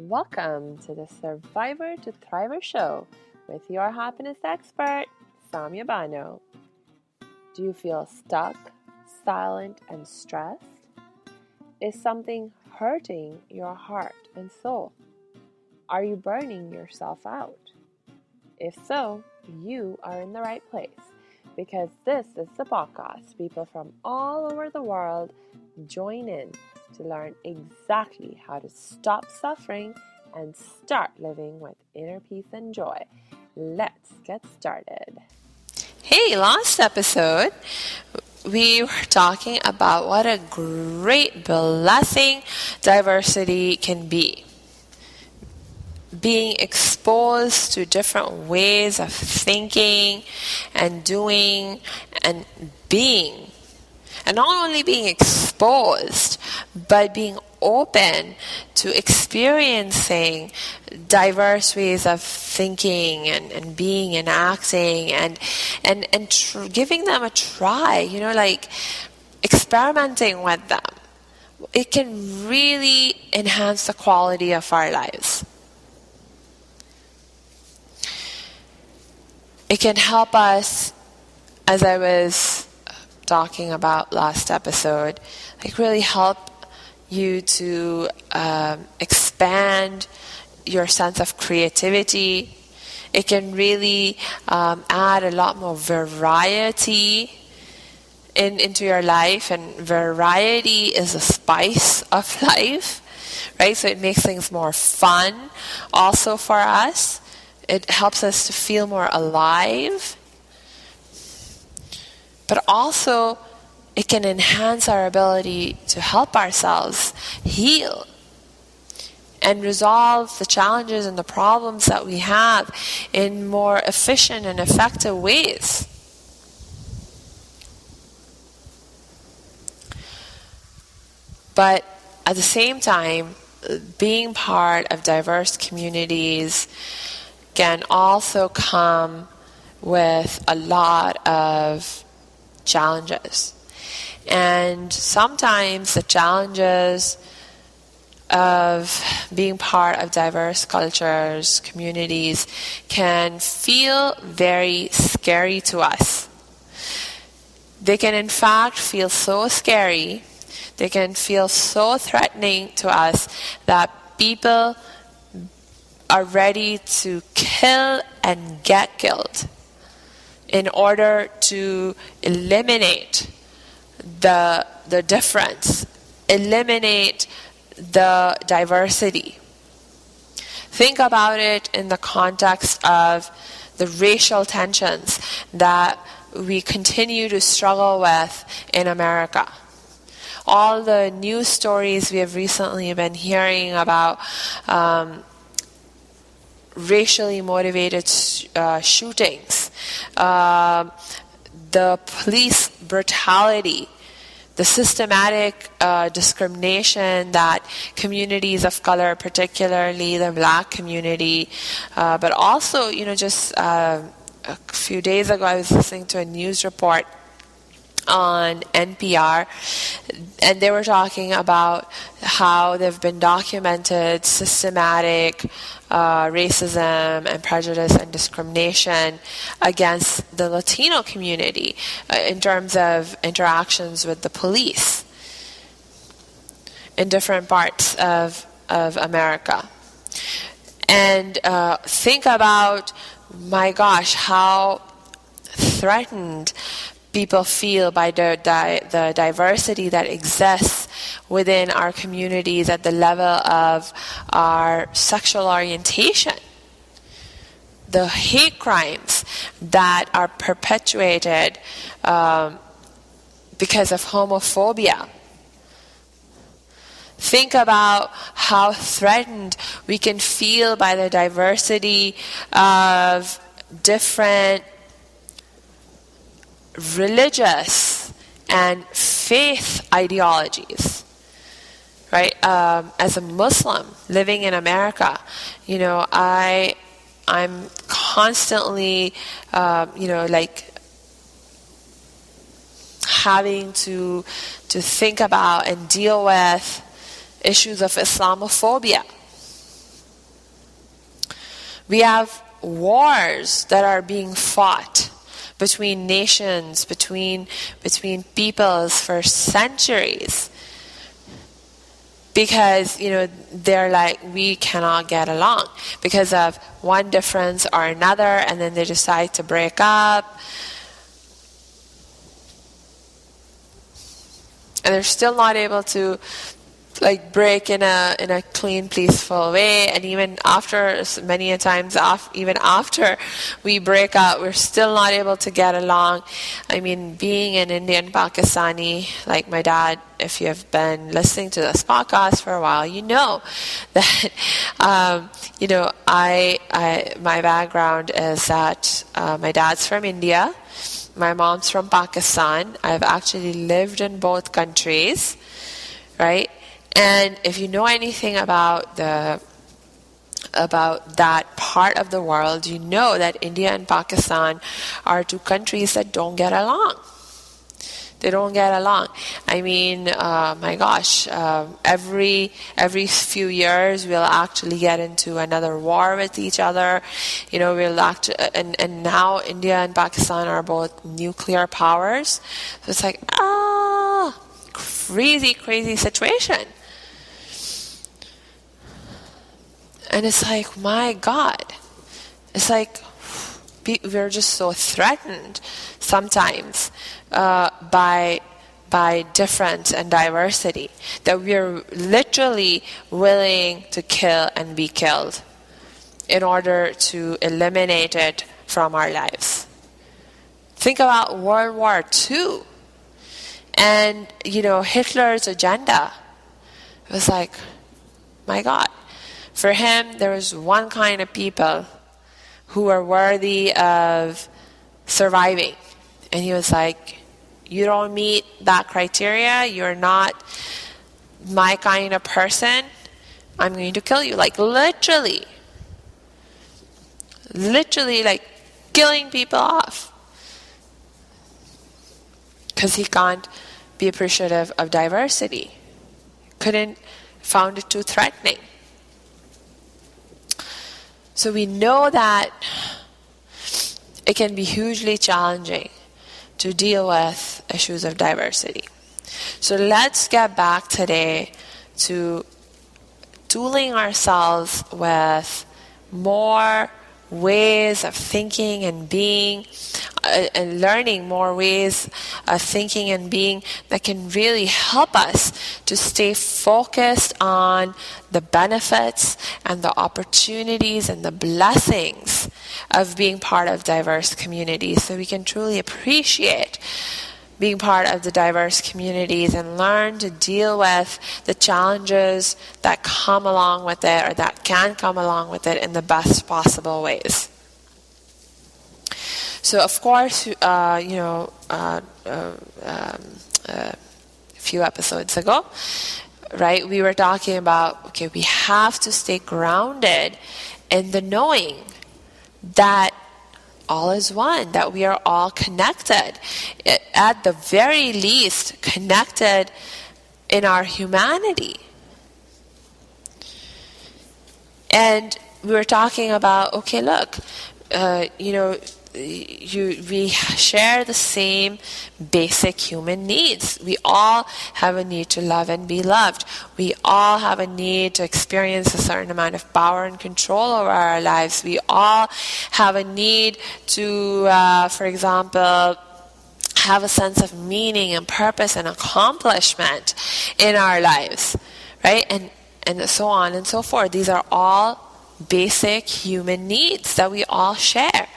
Welcome to the Survivor to Thriver show with your happiness expert, Samia Bano. Do you feel stuck, silent, and stressed? Is something hurting your heart and soul? Are you burning yourself out? If so, you are in the right place because this is the podcast people from all over the world join in to learn exactly how to stop suffering and start living with inner peace and joy. Let's get started. Hey, last episode, we were talking about what a great blessing diversity can be. Being exposed to different ways of thinking and doing and being. And not only being exposed, but being open to experiencing diverse ways of thinking and being and acting and giving them a try, like experimenting with them. It can really enhance the quality of our lives. It can help us, as I was talking about last episode, really help you to expand your sense of creativity. It can really add a lot more variety into your life, and variety is a spice of life, right? So it makes things more fun also for us. It helps us to feel more alive. But also, it can enhance our ability to help ourselves heal and resolve the challenges and the problems that we have in more efficient and effective ways. But at the same time, being part of diverse communities can also come with a lot of challenges. And sometimes the challenges of being part of diverse cultures, communities, can feel very scary to us. They can in fact feel so scary, they can feel so threatening to us that people are ready to kill and get killed in order to eliminate the difference, eliminate the diversity. Think about it in the context of the racial tensions that we continue to struggle with in America. All the news stories we have recently been hearing about racially motivated shootings, the police brutality, the systematic discrimination that communities of color, particularly the Black community, but also, just a few days ago I was listening to a news report on NPR, and they were talking about how they've been documented systematic racism and prejudice and discrimination against the Latino community in terms of interactions with the police in different parts of America. And think about, my gosh, how threatened people feel by the diversity that exists within our communities at the level of our sexual orientation. The hate crimes that are perpetuated because of homophobia. Think about how threatened we can feel by the diversity of different religious and faith ideologies, right? As a Muslim living in America, I'm constantly, having to think about and deal with issues of Islamophobia. We have wars that are being fought between nations, between peoples for centuries. Because, they're like, we cannot get along because of one difference or another, and then they decide to break up. And they're still not able to break in a clean, peaceful way. And even after, many a times, even after we break up, we're still not able to get along. I mean, being an Indian Pakistani, like my dad, if you have been listening to this podcast for a while, you know that, my background is that my dad's from India, my mom's from Pakistan. I've actually lived in both countries, right? And if you know anything about that part of the world, you know that India and Pakistan are two countries that don't get along. They don't get along. I mean, my gosh, every few years we'll actually get into another war with each other. And now India and Pakistan are both nuclear powers. So it's like, crazy situation. And it's like, my God, it's like we're just so threatened sometimes by difference and diversity that we're literally willing to kill and be killed in order to eliminate it from our lives. Think about World War II and, Hitler's agenda. It was like, my God. For him, there was one kind of people who were worthy of surviving. And he was like, you don't meet that criteria, you're not my kind of person, I'm going to kill you. Literally, killing people off. Because he can't be appreciative of diversity. Found it too threatening. So we know that it can be hugely challenging to deal with issues of diversity. So let's get back today to tooling ourselves with more ways of thinking and being, and learning more ways of thinking and being that can really help us to stay focused on the benefits and the opportunities and the blessings of being part of diverse communities, so we can truly appreciate being part of the diverse communities and learn to deal with the challenges that come along with it, or that can come along with it, in the best possible ways. So, of course, a few episodes ago, right, we were talking about, we have to stay grounded in the knowing that all is one, that we are all connected, at the very least connected in our humanity. And we were talking about, we share the same basic human needs. We all have a need to love and be loved. We all have a need to experience a certain amount of power and control over our lives. We all have a need to, for example, have a sense of meaning and purpose and accomplishment in our lives, right? And so on and so forth. These are all basic human needs that we all share.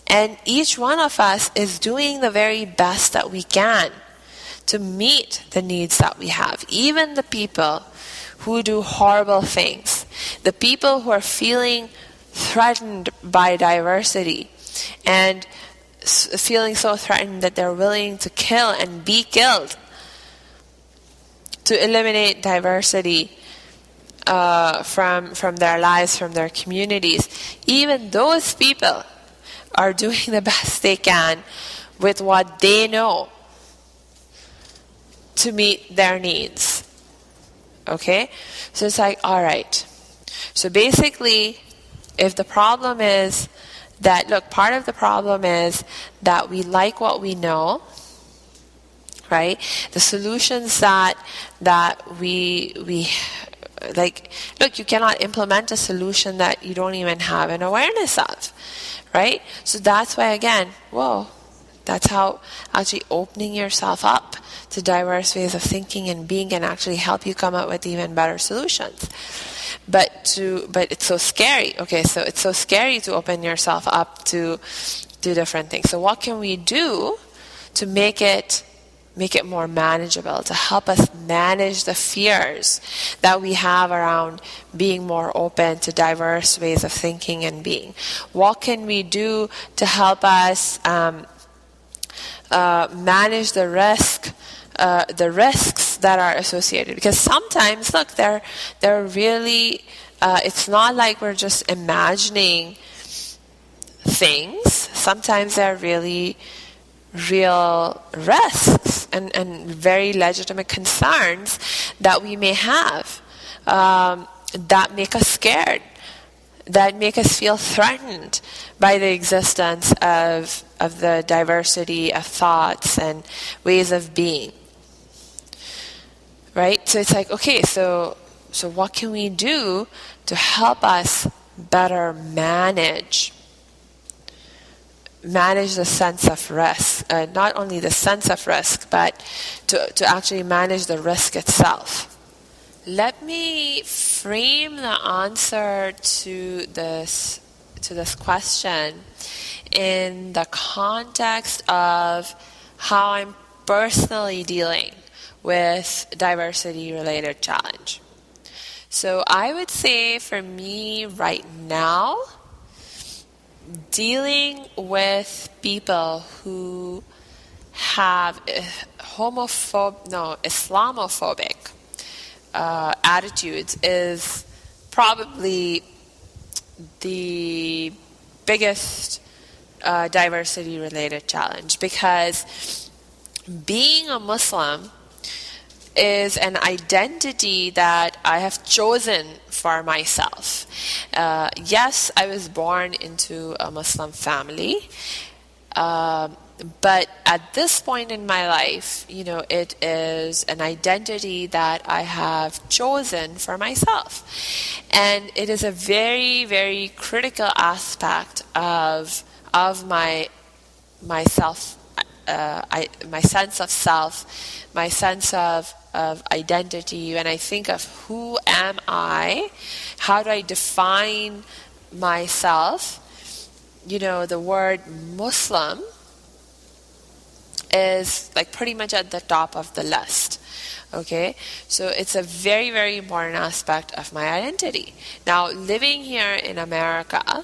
And each one of us is doing the very best that we can to meet the needs that we have. Even the people who do horrible things, the people who are feeling threatened by diversity and feeling so threatened that they're willing to kill and be killed to eliminate diversity from their lives, from their communities. Even those people are doing the best they can with what they know to meet their needs. Okay? So it's like, all right. So basically, If the problem is that, look, part of the problem is that we like what we know, right? The solutions that we like, look, you cannot implement a solution that you don't even have an awareness of, right? So that's why, again, that's how actually opening yourself up to diverse ways of thinking and being can actually help you come up with even better solutions. But it's so scary. Okay, so it's so scary to open yourself up to different things. So what can we do to make it more manageable, to help us manage the fears that we have around being more open to diverse ways of thinking and being? What can we do to help us manage the risks that are associated? Because sometimes, look, they're really, it's not like we're just imagining things. Sometimes they're really real risks and very legitimate concerns that we may have, that make us scared, that make us feel threatened by the existence of the diversity of thoughts and ways of being. Right? So it's like, okay, so what can we do to help us better manage the sense of risk, not only the sense of risk, but to actually manage the risk itself? Let me frame the answer to this question in the context of how I'm personally dealing with diversity-related challenge. So I would say for me right now, dealing with people who have Islamophobic attitudes is probably the biggest diversity-related challenge, because being a Muslim is an identity that I have chosen for myself. Yes, I was born into a Muslim family, but at this point in my life, it is an identity that I have chosen for myself. And it is a very, very critical aspect of my self, my sense of self, my sense of identity. When I think of who am I, how do I define myself, the word Muslim is like pretty much at the top of the list. Okay, so it's a very, very important aspect of my identity. Now, living here in America,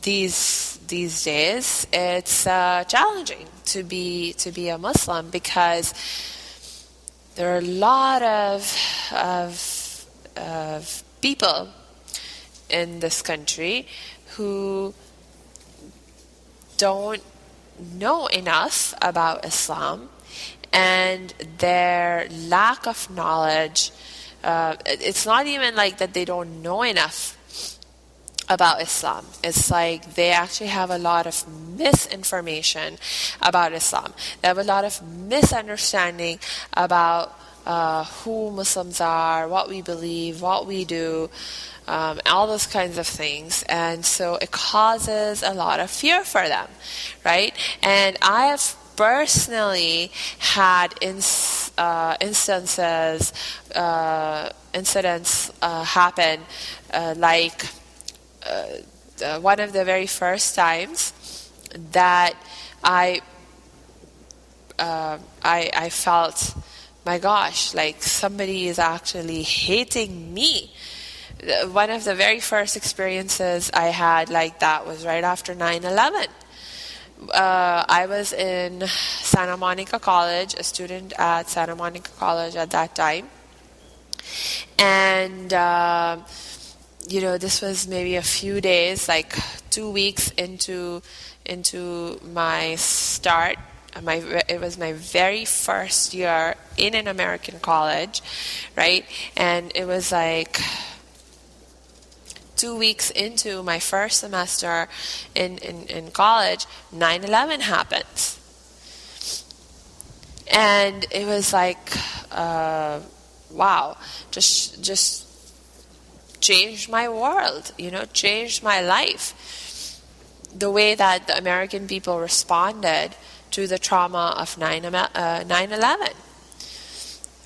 these days, it's challenging to be a Muslim, because there are a lot of people in this country who don't know enough about Islam, and their lack of knowledge, it's not even like that they don't know enough about Islam. It's like they actually have a lot of misinformation about Islam. They have a lot of misunderstanding about who Muslims are, what we believe, what we do, all those kinds of things. And so it causes a lot of fear for them, right? And I have personally had incidents happen, like one of the very first times that I felt, my gosh, like somebody is actually hating me. One of the very first experiences I had like that was right after 9/11. I was in Santa Monica College, a student at Santa Monica College at that time. And, this was maybe a few days, like 2 weeks into my start. It was my very first year in an American college, right? And it was like 2 weeks into my first semester in college, 9/11 happens. And it was like, wow, just changed my world, changed my life. The way that the American people responded to the trauma of 9/11.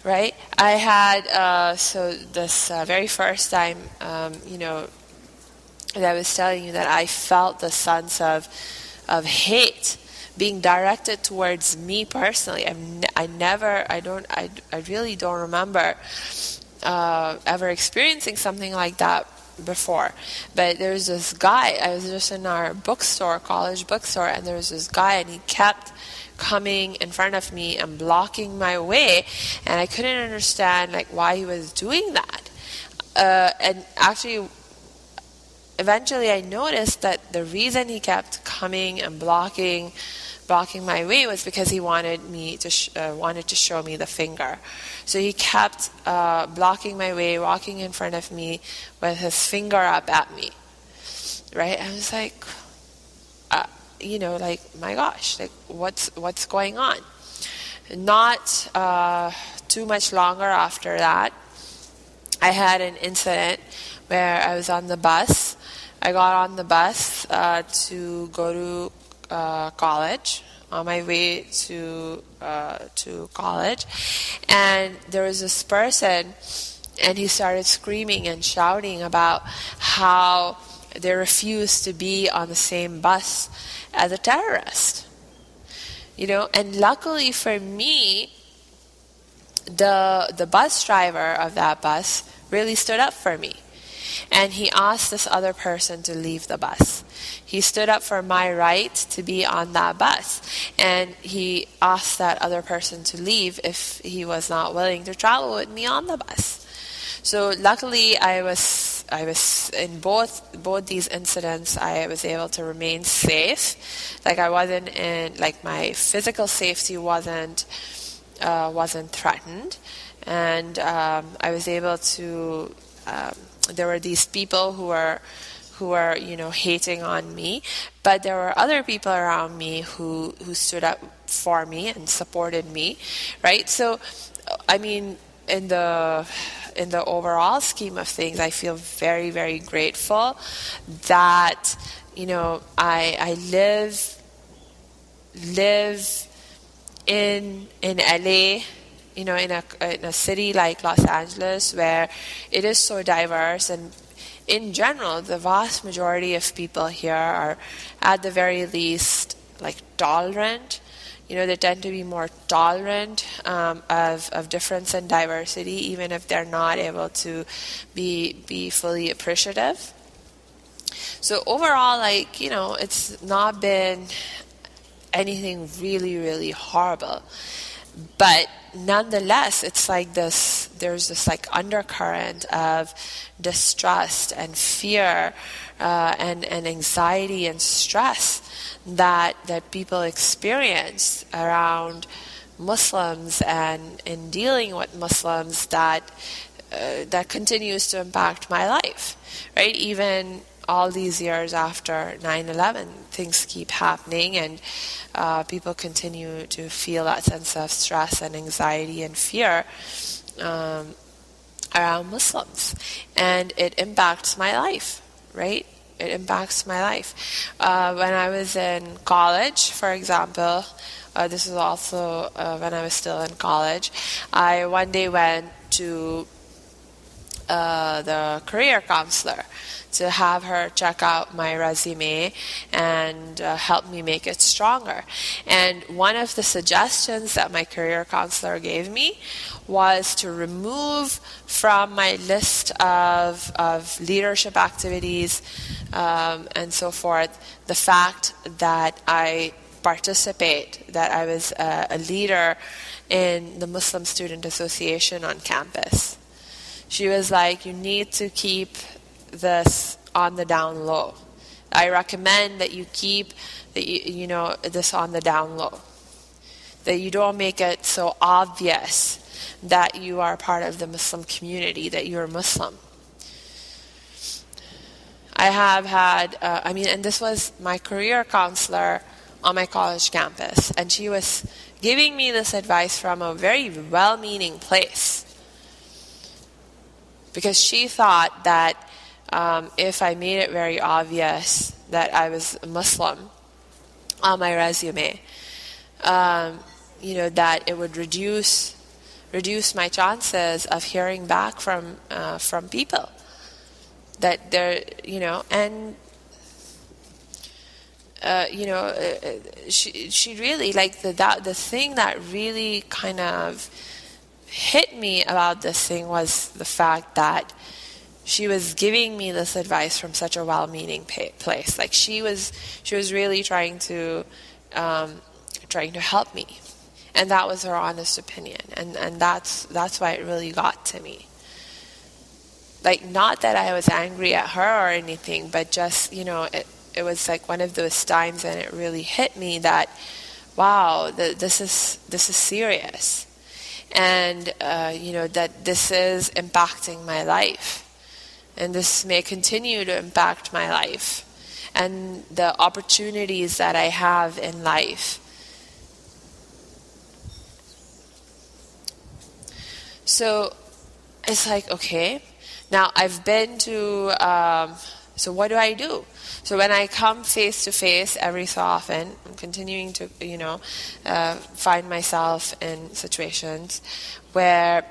Right? I had, so this very first time, that I was telling you that I felt the sense of hate being directed towards me personally. I really don't remember ever experiencing something like that before. But there was this guy, I was just in our bookstore, college bookstore, and there was this guy, and he kept coming in front of me and blocking my way, and I couldn't understand why he was doing that. And actually, eventually I noticed that the reason he kept coming and blocking my way was because he wanted to show me the finger. So he kept blocking my way, walking in front of me with his finger up at me. Right? I was like, my gosh, what's going on? Not too much longer after that, I had an incident where I was on the bus. I got on the bus to go to college, on my way to college, and there was this person, and he started screaming and shouting about how they refused to be on the same bus as a terrorist. And luckily for me, the bus driver of that bus really stood up for me. And he asked this other person to leave the bus. He stood up for my right to be on that bus. And he asked that other person to leave if he was not willing to travel with me on the bus. So luckily I was in both these incidents, I was able to remain safe. I wasn't in, my physical safety wasn't threatened. And I was able to, there were these people who were hating on me, but there were other people around me who stood up for me and supported me, right? So, I mean, in the overall scheme of things, I feel very, very grateful that I live in LA, in a city like Los Angeles, where it is so diverse, and in general, the vast majority of people here are, at the very least, tolerant. They tend to be more tolerant of difference and diversity, even if they're not able to be fully appreciative. So overall, it's not been anything really, really horrible. But nonetheless, it's there's this undercurrent of distrust and fear and anxiety and stress that people experience around Muslims and in dealing with Muslims that continues to impact my life, right? Even all these years after 9/11, things keep happening, and people continue to feel that sense of stress and anxiety and fear around Muslims, and it impacts my life, right? It impacts my life. When I was in college, for example, this is also when I was still in college, I one day went to the career counselor to have her check out my resume and help me make it stronger. And one of the suggestions that my career counselor gave me was to remove from my list of leadership activities and so forth the fact that I that I was a leader in the Muslim Student Association on campus. She was like, you need to keep this on the down low. I recommend that you keep this on the down low, that you don't make it so obvious that you are part of the Muslim community, that you're Muslim. I have had, and this was my career counselor on my college campus, and she was giving me this advice from a very well-meaning place, because she thought that if I made it very obvious that I was a Muslim on my resume, that it would reduce my chances of hearing back from people. That they're, she really, like, the thing that really kind of hit me about this thing was the fact that she was giving me this advice from such a well-meaning place. Like, she was really trying to help me, and that was her honest opinion, and that's why it really got to me. Like, not that I was angry at her or anything, but just, it was like one of those times, and it really hit me that, wow, this is serious, and that this is impacting my life, and this may continue to impact my life, and the opportunities that I have in life. So it's like, okay, now I've been to, so what do I do? So when I come face to face every so often, I'm continuing to, find myself in situations where,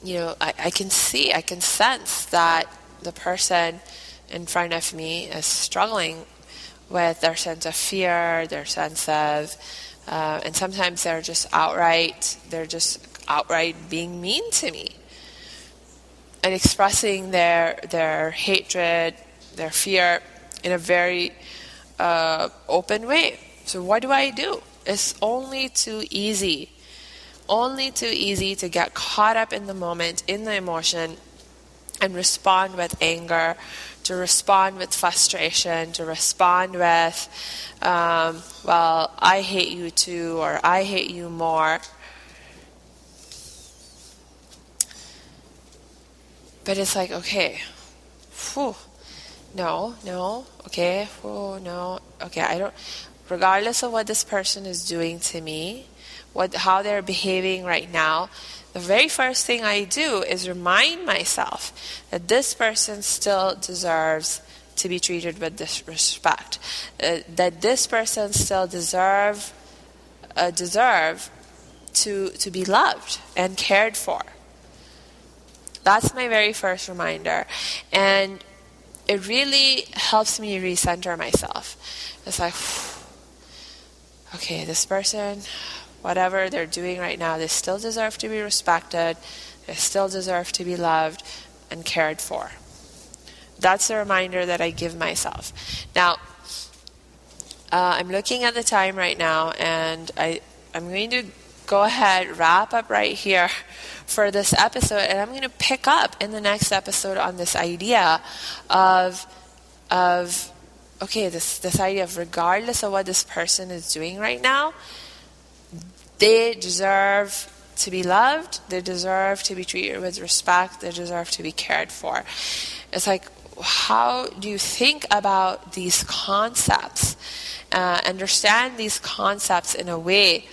I can sense that the person in front of me is struggling with their sense of fear, their sense of, and sometimes they're just outright being mean to me and expressing their hatred, their fear in a very open way. So what do I do? It's only too easy to get caught up in the moment, in the emotion, and respond with anger, to respond with frustration, to respond with, well, I hate you too, or I hate you more. But it's like, okay, no, okay, no, okay, I don't, regardless of what this person is doing to me, how they're behaving right now, the very first thing I do is remind myself that this person still deserves to be treated with disrespect, that this person still deserve to be loved and cared for. That's my very first reminder, and it really helps me recenter myself. It's like, okay, this person, whatever they're doing right now, they still deserve to be respected, they still deserve to be loved and cared for. That's the reminder that I give myself. Now, I'm looking at the time right now, and I'm going to go ahead, wrap up right here for this episode, and I'm going to pick up in the next episode on this idea of okay, this idea of, regardless of what this person is doing right now, they deserve to be loved, they deserve to be treated with respect, they deserve to be cared for. It's like, how do you think about these concepts, understand these concepts in a way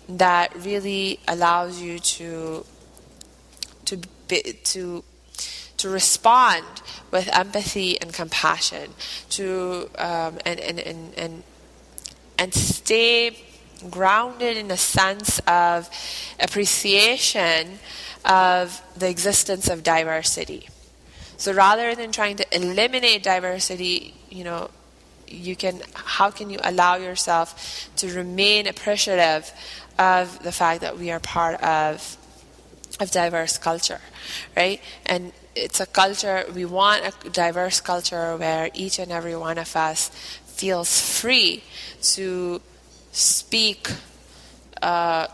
that really allows you to respond with empathy and compassion, to and stay grounded in a sense of appreciation of the existence of diversity. So rather than trying to eliminate diversity, how can you allow yourself to remain appreciative of the fact that we are part of diverse culture, right? And it's a culture, we want a diverse culture where each and every one of us feels free to speak our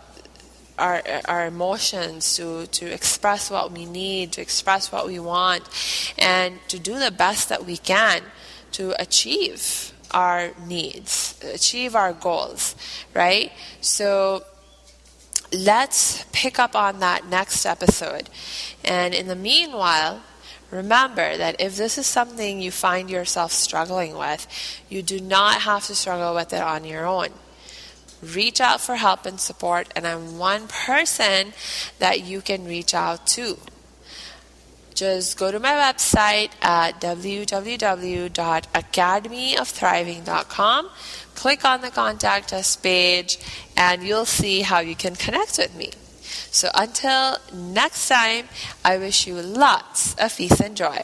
emotions, to express what we need, to express what we want, and to do the best that we can to achieve our needs, achieve our goals, right? So let's pick up on that next episode. And in the meanwhile, Remember that if this is something you find yourself struggling with, you do not have to struggle with it on your own. Reach out for help and support, and I'm one person that you can reach out to. Just go to my website at www.academyofthriving.com, click on the Contact Us page, and you'll see how you can connect with me. So until next time, I wish you lots of peace and joy.